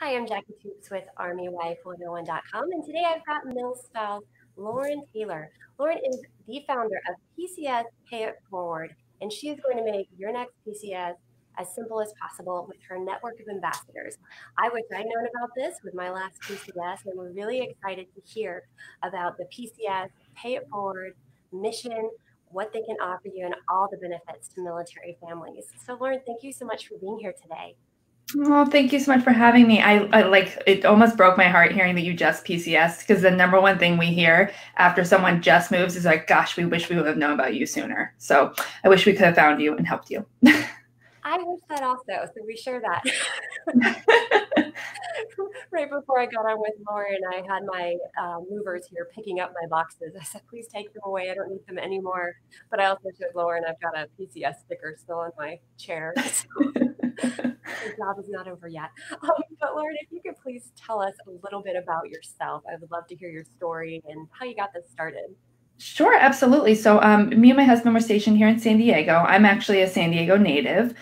Hi, I'm Jackie Toops with ArmyWife101.com, and today I've got Mill spouse Lauren Taylor. Lauren is the founder of PCS Pay-it-Forward, and she is going to make your next PCS as simple as possible with her network of ambassadors. I wish I'd known about this with my last PCS, and we're really excited to hear about the PCS Pay-it-Forward mission, what they can offer you, and all the benefits to military families. So, Lauren, thank you so much for being here today. Oh, thank you so much for having me. I like it almost broke my heart hearing that you just PCS because the number one thing we hear after someone just moves is like, gosh, we wish we would have known about you sooner. So I wish we could have found you and helped you. I wish that also, so we share that. Right before I got on with Lauren, I had my movers here picking up my boxes. I said, please take them away. I don't need them anymore. But I also showed Lauren I've got a PCS sticker still on my chair. The job is not over yet. But Lauren, if you could please tell us a little bit about yourself. I would love to hear your story and how you got this started. Sure, absolutely. So me and my husband were stationed here in San Diego. I'm actually a San Diego native.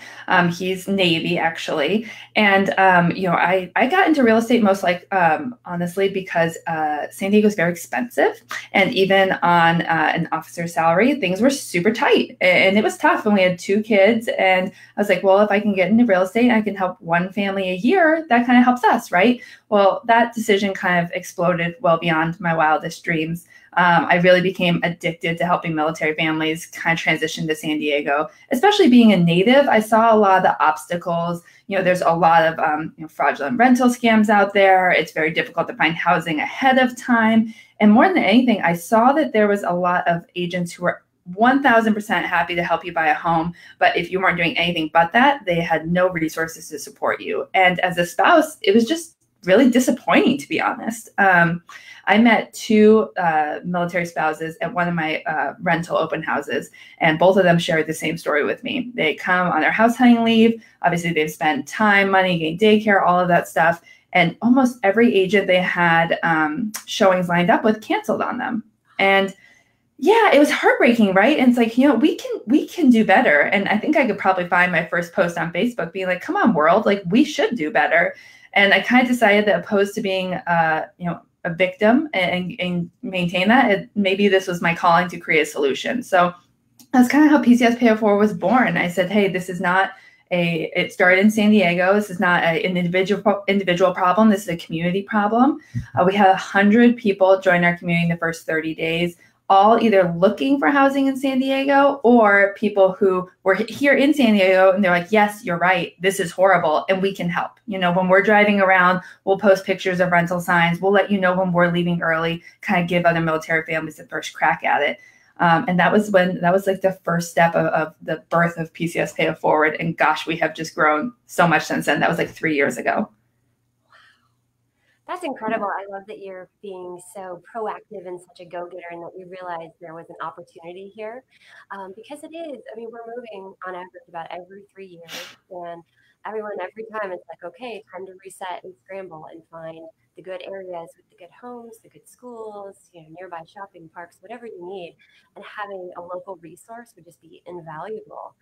He's Navy, actually. And, I got into real estate honestly, because San Diego is very expensive. And even on an officer's salary, things were super tight. And it was tough. And we had 2 kids. And I was like, well, if I can get into real estate, I can help one family a year. That kind of helps us, right? Well, that decision kind of exploded well beyond my wildest dreams. I really became addicted to helping military families kind of transition to San Diego, especially being a native. I saw a lot of the obstacles. There's a lot of fraudulent rental scams out there. It's very difficult to find housing ahead of time. And more than anything, I saw that there was a lot of agents who were 1000% happy to help you buy a home. But if you weren't doing anything but that, they had no resources to support you. And as a spouse, it was just really disappointing, to be honest. I met 2 military spouses at one of my rental open houses, and both of them shared the same story with me. They come on their house hunting leave. Obviously, they've spent time, money, getting daycare, all of that stuff. And almost every agent they had showings lined up with canceled on them. And yeah, it was heartbreaking, right? And it's like, we can do better. And I think I could probably find my first post on Facebook being like, come on, world, like we should do better. And I kind of decided that opposed to being, a victim and maintain that, maybe this was my calling to create a solution. So that's kind of how PCS Pay-it-Forward was born. I said, hey, this is not it started in San Diego. This is not an individual problem. This is a community problem. We had 100 people join our community in the first 30 days. All either looking for housing in San Diego or people who were here in San Diego and they're like, yes, you're right. This is horrible. And we can help. When we're driving around, we'll post pictures of rental signs. We'll let you know when we're leaving early, kind of give other military families the first crack at it. And that was like the first step of the birth of PCS Pay-it-Forward. And gosh, we have just grown so much since then. That was like 3 years ago. That's incredible. I love that you're being so proactive and such a go-getter and that you realized there was an opportunity here. Because it is, we're moving on average about every 3 years. And every time it's like, okay, time to reset and scramble and find the good areas with the good homes, the good schools, nearby shopping parks, whatever you need. And having a local resource would just be invaluable.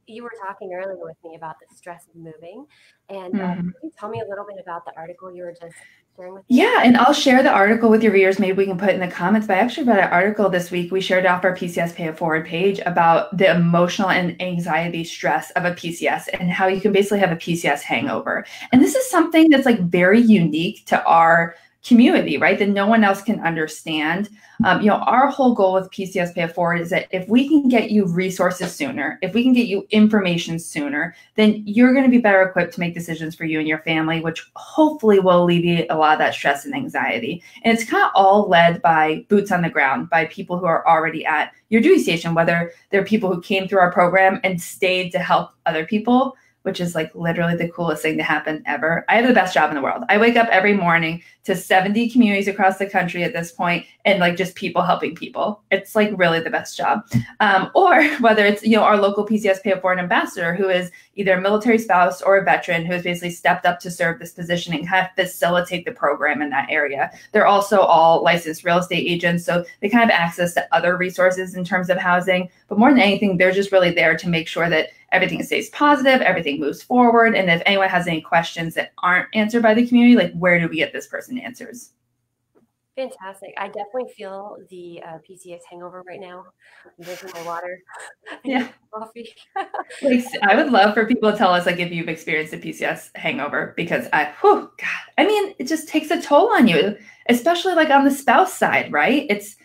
You were talking earlier with me about the stress of moving. And can you tell me a little bit about the article you were just sharing with me? Yeah, and I'll share the article with your readers. Maybe we can put it in the comments. But I actually read an article this week. We shared off our PCS Pay-it-Forward page about the emotional and anxiety stress of a PCS and how you can basically have a PCS hangover. And this is something that's like very unique to our community, right? That no one else can understand. Our whole goal with PCS Pay-it-Forward is that if we can get you resources sooner, if we can get you information sooner, then you're going to be better equipped to make decisions for you and your family, which hopefully will alleviate a lot of that stress and anxiety. And it's kind of all led by boots on the ground, by people who are already at your duty station, whether they're people who came through our program and stayed to help other people, which is like literally the coolest thing to happen ever. I have the best job in the world. I wake up every morning to 70 communities across the country at this point, and like just people helping people. It's like really the best job. Or whether it's, our local PCS Pay-it-Forward ambassador who is either a military spouse or a veteran who has basically stepped up to serve this position and kind of facilitate the program in that area. They're also all licensed real estate agents, so they kind of have access to other resources in terms of housing. But more than anything, they're just really there to make sure that everything stays positive, everything moves forward. And if anyone has any questions that aren't answered by the community, like where do we get this person answers? Fantastic. I definitely feel the PCS hangover right now. I'm drinking my water. I need Yeah. coffee. Like, I would love for people to tell us like if you've experienced a PCS hangover, because God, I mean, it just takes a toll on you, especially like on the spouse side, right? It's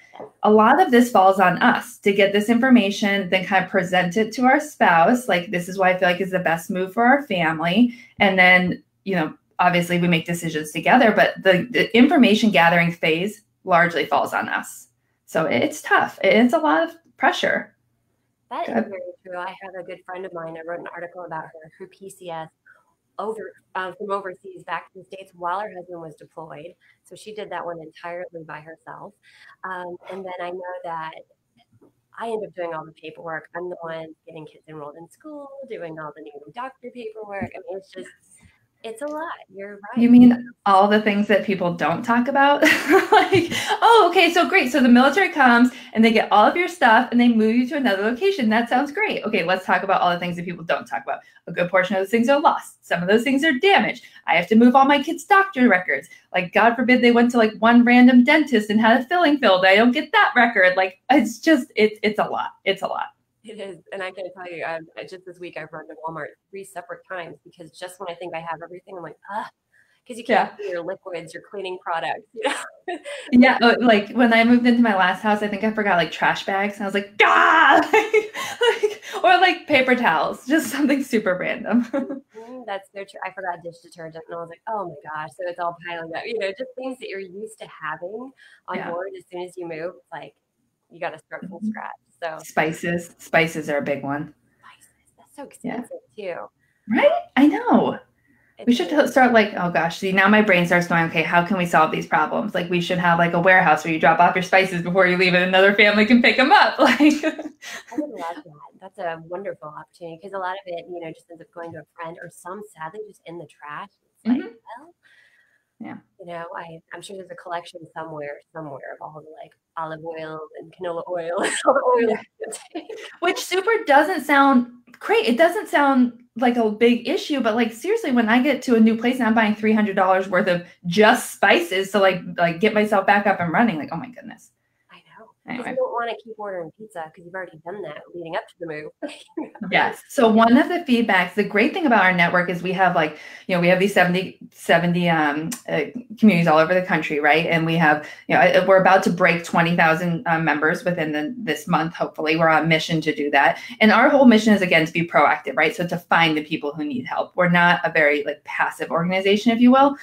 a lot of this falls on us to get this information, then kind of present it to our spouse. Like, this is why I feel like is the best move for our family. And then, you know, obviously we make decisions together, but the information gathering phase largely falls on us. So it's tough. It's a lot of pressure. That is very true. I have a good friend of mine. I wrote an article about her PCS from overseas back to the States while her husband was deployed. So she did that one entirely by herself. And then I know that I end up doing all the paperwork. I'm the one getting kids enrolled in school, doing all the new doctor paperwork. I mean, it's a lot. You're right. You mean all the things that people don't talk about? Like, oh, okay, so great. So the military comes and they get all of your stuff and they move you to another location. That sounds great. Okay, let's talk about all the things that people don't talk about. A good portion of those things are lost. Some of those things are damaged. I have to move all my kids' doctor records. Like, God forbid they went to like one random dentist and had a filling filled. I don't get that record. Like, it's just, it's a lot. It's a lot. It is. And I can tell you, just this week, I've run to Walmart 3 separate times because just when I think I have everything, I'm like, because you can't do your liquids, your cleaning products, you know? Yeah, like when I moved into my last house, I think I forgot like trash bags. And I was like, or like paper towels, just something super random. That's so true. I forgot dish detergent and I was like, oh my gosh. So it's all piling up, you know, just things that you're used to having on board as soon as you move. It's like, you got to start from scratch. So spices are a big one. Spices, that's so expensive too. Right? I know. We should start like, oh gosh, see, now my brain starts going, okay, how can we solve these problems? Like, we should have like a warehouse where you drop off your spices before you leave and another family can pick them up. Like, I would love that. That's a wonderful opportunity because a lot of it, you know, just ends up going to a friend or some sadly just in the trash. It's like, well, yeah, you know, I'm sure there's a collection somewhere of all the like olive oil and canola oil and all the oil. Which super doesn't sound great. It doesn't sound like a big issue, but like seriously, when I get to a new place and I'm buying $300 worth of just spices to like get myself back up and running, like, oh my goodness. Anyway. You don't want to keep ordering pizza because you've already done that leading up to the move. Yes. So one of the feedbacks, the great thing about our network is we have like, you know, we have these 70 communities all over the country, right? And we have, you know, we're about to break 20,000 members within this month. Hopefully, we're on mission to do that. And our whole mission is, again, to be proactive, right? So to find the people who need help. We're not a very like passive organization, if you will.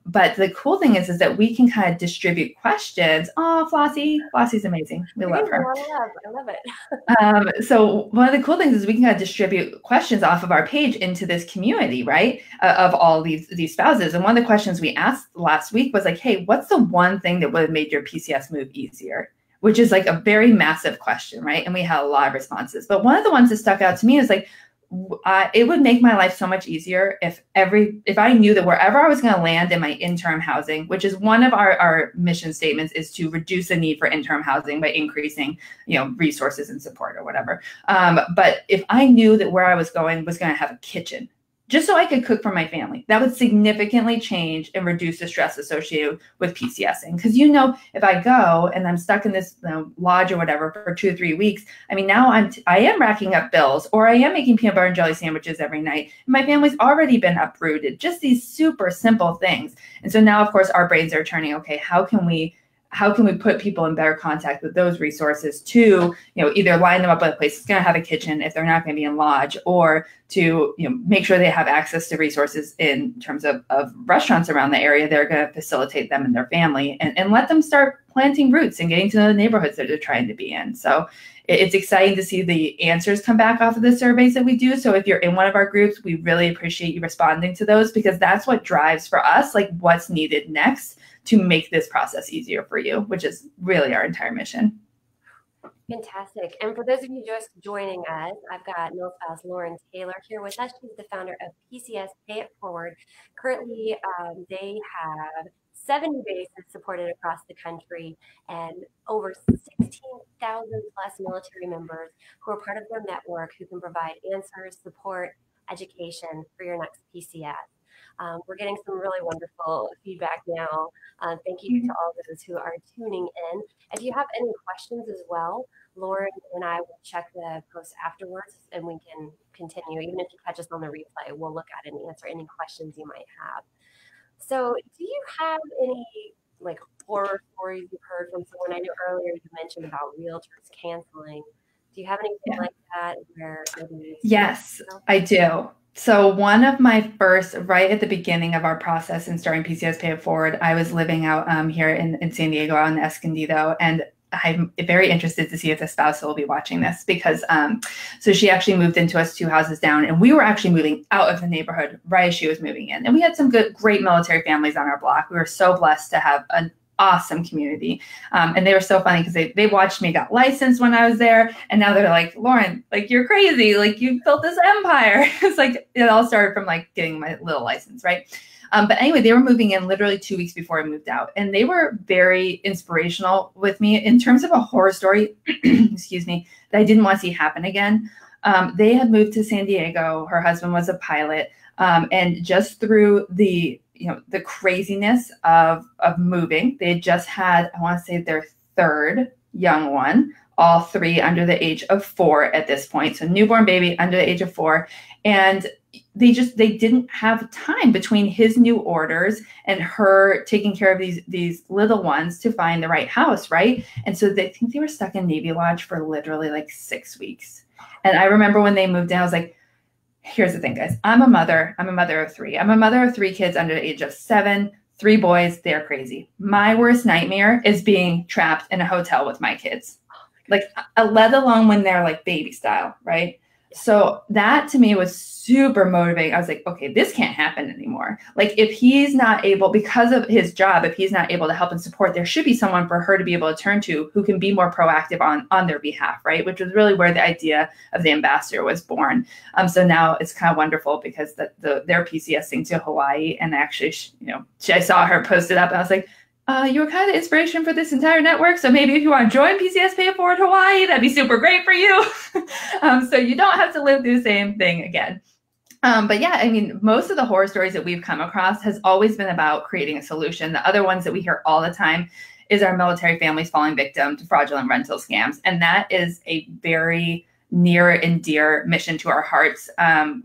But the cool thing is that we can kind of distribute questions. Oh, Flossie's amazing. We love her. I love it. So one of the cool things is we can kind of distribute questions off of our page into this community, right? Of all these spouses. And one of the questions we asked last week was like, hey, what's the one thing that would have made your PCS move easier? Which is like a very massive question, right? And we had a lot of responses. But one of the ones that stuck out to me is like, it would make my life so much easier if I knew that wherever I was going to land in my interim housing, which is one of our mission statements, is to reduce the need for interim housing by increasing, you know, resources and support or whatever. But if I knew that where I was going to have a kitchen, just so I could cook for my family, that would significantly change and reduce the stress associated with PCSing. Because, you know, if I go and I'm stuck in this lodge or whatever for 2 or 3 weeks, I mean, now I am racking up bills, or I am making peanut butter and jelly sandwiches every night. And my family's already been uprooted. Just these super simple things. And so now, of course, our brains are turning, okay, how can we put people in better contact with those resources to, you know, either line them up with a place that's going to have a kitchen if they're not going to be in lodge, or to, you know, make sure they have access to resources in terms of restaurants around the area that are going to facilitate them and their family, and let them start planting roots and getting to know the neighborhoods that they're trying to be in. So it's exciting to see the answers come back off of the surveys that we do. So if you're in one of our groups, we really appreciate you responding to those, because that's what drives for us, like, what's needed next to make this process easier for you, which is really our entire mission. Fantastic. And for those of you just joining us, I've got milspouse Lauren Taylor here with us. She's the founder of PCS Pay-it-Forward. Currently, they have 70 bases supported across the country and over 16,000 plus military members who are part of their network who can provide answers, support, education for your next PCS. We're getting some really wonderful feedback now. Thank you to all those who are tuning in. If you have any questions as well, Lauren and I will check the post afterwards and we can continue. Even if you catch us on the replay, we'll look at and answer any questions you might have. So, do you have any like horror stories you've heard from someone? I know earlier you mentioned about realtors canceling. Do you have anything Yeah. like that where maybe? Yes, I do. So one of my first, right at the beginning of our process in starting PCS Pay-it-Forward, I was living out here in San Diego out in Escondido, and I'm very interested to see if the spouse will be watching this because so she actually moved into us 2 houses down, and we were actually moving out of the neighborhood right as she was moving in. And we had some great military families on our block. We were so blessed to have an awesome community. And they were so funny because they watched me got licensed when I was there. And now they're like, Lauren, like, you're crazy. Like, you built this empire. It's like, it all started from like getting my little license, right? But anyway, they were moving in literally 2 weeks before I moved out. And they were very inspirational with me in terms of a horror story, excuse me, that I didn't want to see happen again. They had moved to San Diego. Her husband was a pilot. And just through the craziness of moving, they had just had, I want to say, their third young one, all three under the age of 4 at this point. So newborn baby under the age of 4. And they didn't have time between his new orders and her taking care of these little ones to find the right house, right? And so they think they were stuck in Navy Lodge for literally like 6 weeks. And I remember when they moved in, I was like, here's the thing, guys. I'm a mother of 3. I'm a mother of 3 kids under the age of 7, 3 boys. They're crazy. My worst nightmare is being trapped in a hotel with my kids, like, let alone when they're like baby style, right? So that to me was super motivating. I was like, okay, this can't happen anymore. Like, if he's not able, because of his job, if he's not able to help and support, there should be someone for her to be able to turn to who can be more proactive on their behalf, right? Which was really where the idea of the ambassador was born. So now it's kind of wonderful because their PCS thing to Hawaii, and actually, I saw her post it up, and I was like, you were kind of the inspiration for this entire network. So maybe if you want to join PCS Pay-it-Forward Hawaii, that'd be super great for you. So you don't have to live through the same thing again. But yeah, I mean, most of the horror stories that we've come across has always been about creating a solution. The other ones that we hear all the time is our military families falling victim to fraudulent rental scams. And that is a very near and dear mission to our hearts.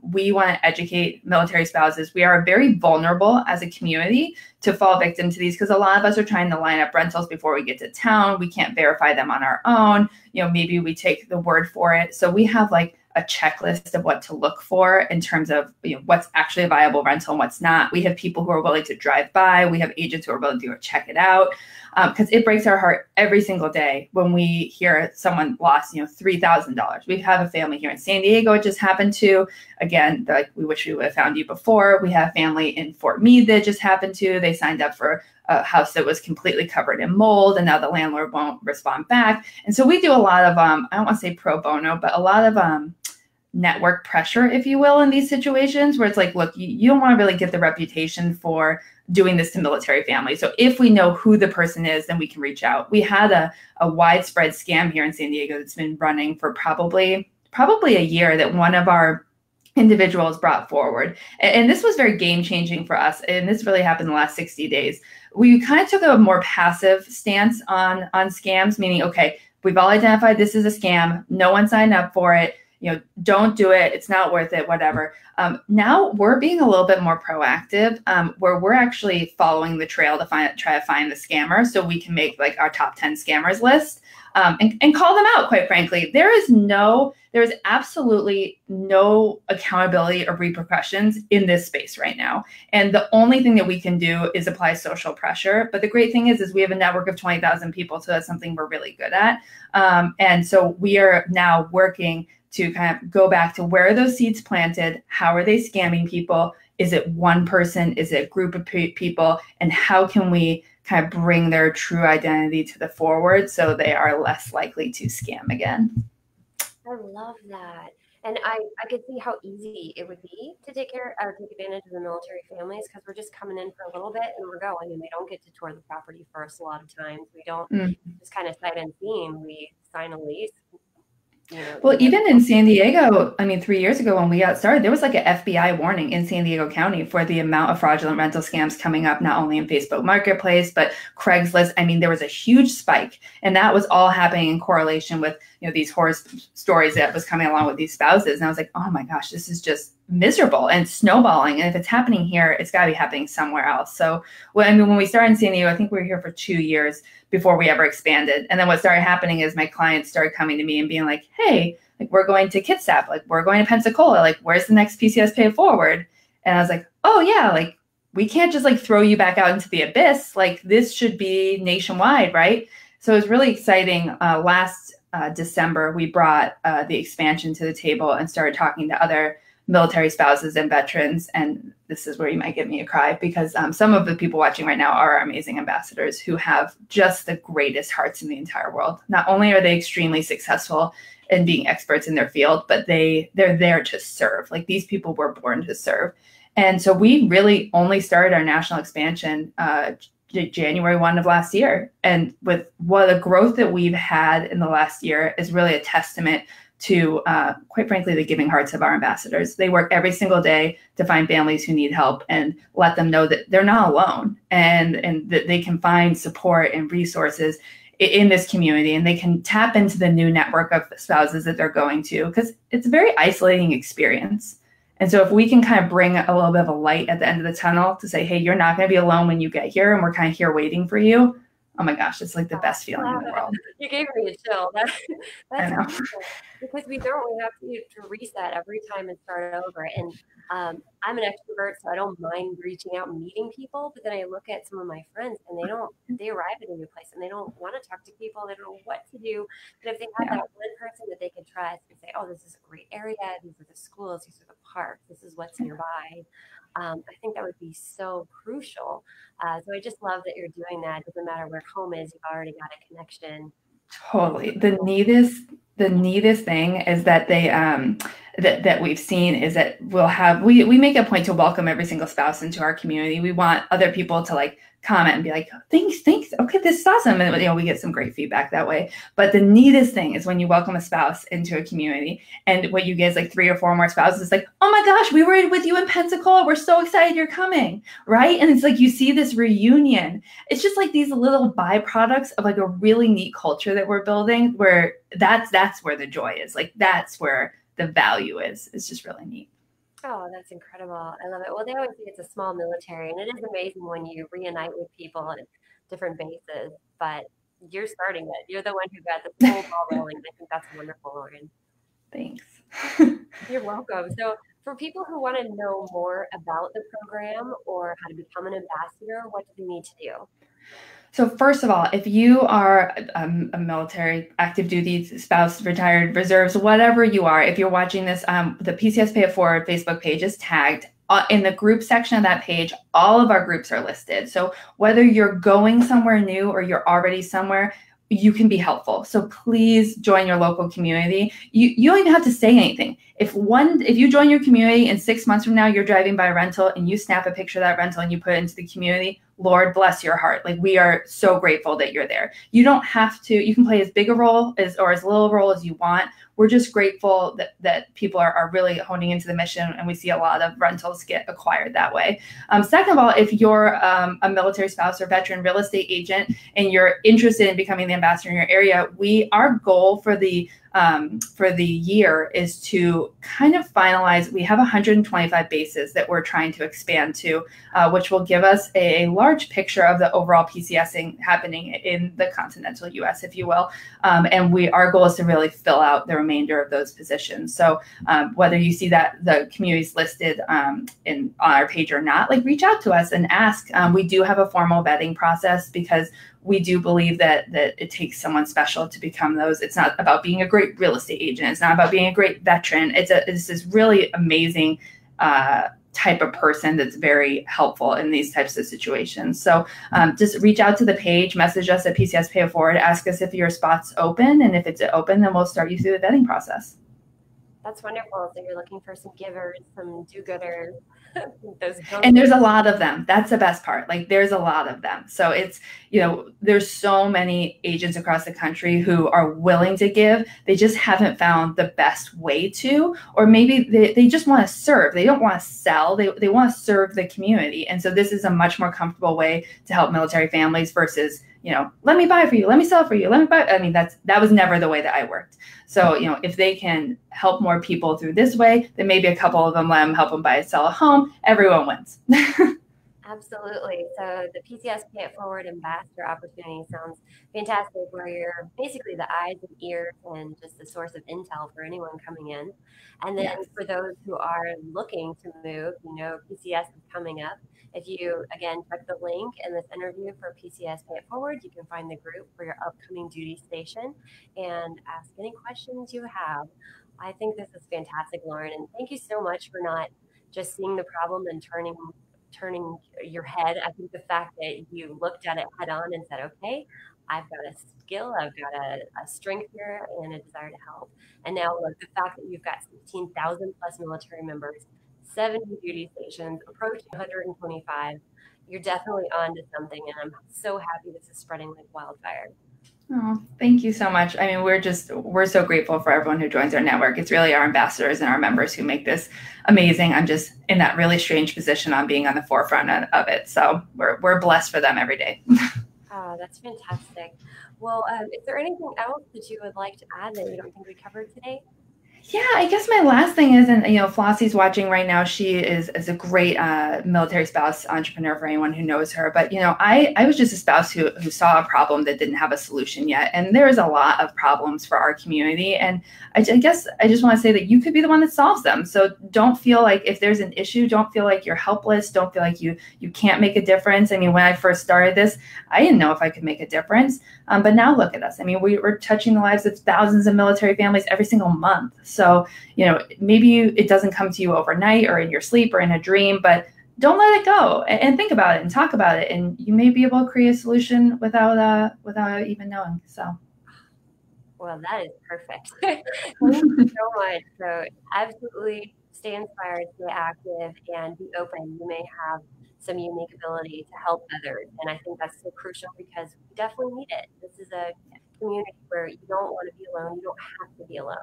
We want to educate military spouses. We are very vulnerable as a community to fall victim to these because a lot of us are trying to line up rentals before we get to town. We can't verify them on our own. Maybe we take the word for it. So we have like a checklist of what to look for in terms of what's actually a viable rental and what's not. We have people who are willing to drive by. We have agents who are willing to check it out because it breaks our heart every single day when we hear someone lost $3,000. We have a family here in San Diego it just happened to. Again, like, we wish we would have found you before. We have family in Fort Meade that just happened to. They signed up for a house that was completely covered in mold, and now the landlord won't respond back. And so we do a lot of I don't want to say pro bono, but a lot of network pressure, if you will, in these situations where it's like, look, you don't want to really get the reputation for doing this to military families. So if we know who the person is, then we can reach out. We had a widespread scam here in San Diego that's been running for probably a year that one of our individuals brought forward. And this was very game-changing for us. And this really happened in the last 60 days. We kind of took a more passive stance on scams, meaning, okay, we've all identified this is a scam. No one signed up for it. Don't do it. It's not worth it, whatever. Now we're being a little bit more proactive, where we're actually following the trail to try to find the scammer so we can make like our top 10 scammers list and call them out, quite frankly. There is absolutely no accountability or repercussions in this space right now. And the only thing that we can do is apply social pressure. But the great thing is we have a network of 20,000 people. So that's something we're really good at. And so we are now working to kind of go back to where are those seeds planted? How are they scamming people? Is it one person? Is it a group of people? And how can we kind of bring their true identity to the forward so they are less likely to scam again? I love that. And I could see how easy it would be to take care or take advantage of the military families because we're just coming in for a little bit and we're going, and we don't get to tour the property first a lot of times. We don't Mm. just kind of sight unseen. We sign a lease, Well, even in San Diego, I mean, 3 years ago when we got started, there was like an FBI warning in San Diego County for the amount of fraudulent rental scams coming up, not only in Facebook Marketplace, but Craigslist. I mean, there was a huge spike, and that was all happening in correlation with, these horror stories that was coming along with these spouses. And I was like, oh my gosh, this is just miserable and snowballing. And if it's happening here, it's got to be happening somewhere else. So, when we started in San Diego, I think we were here for 2 years before we ever expanded. And then what started happening is my clients started coming to me and being like, hey, like, we're going to Kitsap, like, we're going to Pensacola, like, where's the next PCS Pay-it-Forward? And I was like, oh yeah, like, we can't just like throw you back out into the abyss. Like, this should be nationwide, right? So it was really exciting. Last December, we brought the expansion to the table and started talking to other military spouses and veterans. And this is where you might get me a cry, because some of the people watching right now are amazing ambassadors who have just the greatest hearts in the entire world. Not only are they extremely successful in being experts in their field, but they're there to serve. Like, these people were born to serve. And so we really only started our national expansion January 1 of last year. And with what the growth that we've had in the last year is really a testament to, quite frankly, the giving hearts of our ambassadors. They work every single day to find families who need help and let them know that they're not alone, and that they can find support and resources in this community, and they can tap into the new network of spouses that they're going to, because it's a very isolating experience. And so if we can kind of bring a little bit of a light at the end of the tunnel to say, hey, you're not going to be alone when you get here, and we're kind of here waiting for you. Oh my gosh, it's like the best feeling in the world. You gave me a chill. That's I know. because we have to reset every time and start over. And I'm an extrovert, so I don't mind reaching out and meeting people. But then I look at some of my friends, and they arrive at a new place and they don't want to talk to people. They don't know what to do. But if they have that one person that they can trust and say, oh, this is a great area. These are the schools. These are the parks. This is what's nearby. I think that would be so crucial. So I just love that you're doing that. It doesn't matter where home is, you've already got a connection. Totally. The neatest thing is that they that we've seen is that we make a point to welcome every single spouse into our community. We want other people to like comment and be like, thanks. Okay, this is awesome. And we get some great feedback that way. But the neatest thing is when you welcome a spouse into a community, and what you get is like 3 or 4 more spouses, like, oh my gosh, we were with you in Pensacola. We're so excited you're coming, right? And it's like you see this reunion. It's just like these little byproducts of like a really neat culture that we're building, where that's where the joy is. Like, that's where the value is. It's just really neat. Oh, that's incredible. I love it. Well, they always say it's a small military, and it is amazing when you reunite with people at different bases, but you're starting it. You're the one who got the whole ball rolling. I think that's wonderful, Lauren. Thanks. You're welcome. So for people who want to know more about the program or how to become an ambassador, what do they need to do? So first of all, if you are a military, active duty, spouse, retired, reserves, whatever you are, if you're watching this, the PCS Pay-it-Forward Facebook page is tagged. In the group section of that page, all of our groups are listed. So whether you're going somewhere new or you're already somewhere, you can be helpful. So please join your local community. You don't even have to say anything. If you join your community and 6 months from now, you're driving by a rental and you snap a picture of that rental and you put it into the community, Lord bless your heart. Like, we are so grateful that you're there. You don't have to, you can play as big a role or as little a role as you want. We're just grateful that people are really honing into the mission, and we see a lot of rentals get acquired that way. Second of all, if you're a military spouse or veteran real estate agent and you're interested in becoming the ambassador in your area, our goal for the year is to kind of finalize. We have 125 bases that we're trying to expand to, which will give us a large picture of the overall PCSing happening in the continental U.S., if you will. And our goal is to really fill out the remainder of those positions. So whether you see that the communities listed on our page or not, like, reach out to us and ask. We do have a formal vetting process because we do believe that it takes someone special to become those. It's not about being a great real estate agent. It's not about being a great veteran. It's this really amazing type of person that's very helpful in these types of situations. So just reach out to the page, message us at PCS Pay-it-Forward, ask us if your spot's open. And if it's open, then we'll start you through the vetting process. That's wonderful. So you're looking for some givers, some do-gooders. And there's a lot of them. That's the best part. Like there's a lot of them. So it's, there's so many agents across the country who are willing to give. They just haven't found the best way to, or maybe they just want to serve. They don't want to sell. They want to serve the community. And so this is a much more comfortable way to help military families versus, let me buy for you, let me sell for you, let me buy. I mean, that was never the way that I worked. So, if they can help more people through this way, then maybe a couple of them let them help them buy and sell a home. Everyone wins. Absolutely. So the PCS Pay-it-Forward Ambassador opportunity sounds fantastic, where you're basically the eyes and ears and just the source of intel for anyone coming in. And then for those who are looking to move, PCS is coming up. If you, again, check the link in this interview for PCS Pay-it-Forward, you can find the group for your upcoming duty station and ask any questions you have. I think this is fantastic, Lauren, and thank you so much for not just seeing the problem and turning your head. I think the fact that you looked at it head on and said, okay, I've got a skill, I've got a strength here and a desire to help. And now look, the fact that you've got 16,000 plus military members, 70 duty stations, approaching 125, you're definitely on to something. And I'm so happy this is spreading like wildfire. Oh, thank you so much. I mean, we're so grateful for everyone who joins our network. It's really our ambassadors and our members who make this amazing. I'm just in that really strange position on being on the forefront of it. So we're blessed for them every day. Oh, that's fantastic. Well, is there anything else that you would like to add that you don't think we covered today? Yeah, I guess my last thing is, and Flossie's watching right now. She is a great military spouse entrepreneur for anyone who knows her. But I was just a spouse who saw a problem that didn't have a solution yet, and there's a lot of problems for our community. And I guess I just want to say that you could be the one that solves them. So don't feel like if there's an issue, don't feel like you're helpless. Don't feel like you can't make a difference. I mean, when I first started this, I didn't know if I could make a difference. But now look at us. I mean, we're touching the lives of thousands of military families every single month. So, maybe it doesn't come to you overnight or in your sleep or in a dream, but don't let it go and think about it and talk about it. And you may be able to create a solution without even knowing. So. Well, that is perfect. Thank you so much. So absolutely stay inspired, stay active, and be open. You may have some unique ability to help others. And I think that's so crucial because we definitely need it. This is a community where you don't want to be alone. You don't have to be alone.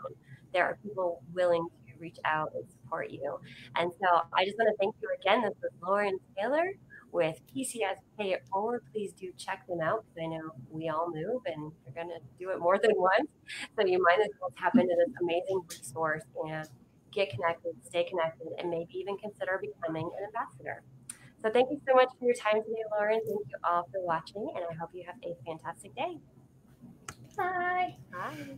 There are people willing to reach out and support you. And so I just want to thank you again. This was Lauren Taylor with PCS Pay-it-Forward. Please do check them out because I know we all move and you're going to do it more than once. So you might as well tap into this amazing resource and get connected, stay connected, and maybe even consider becoming an ambassador. So thank you so much for your time today, Lauren. Thank you all for watching, and I hope you have a fantastic day. Bye. Bye.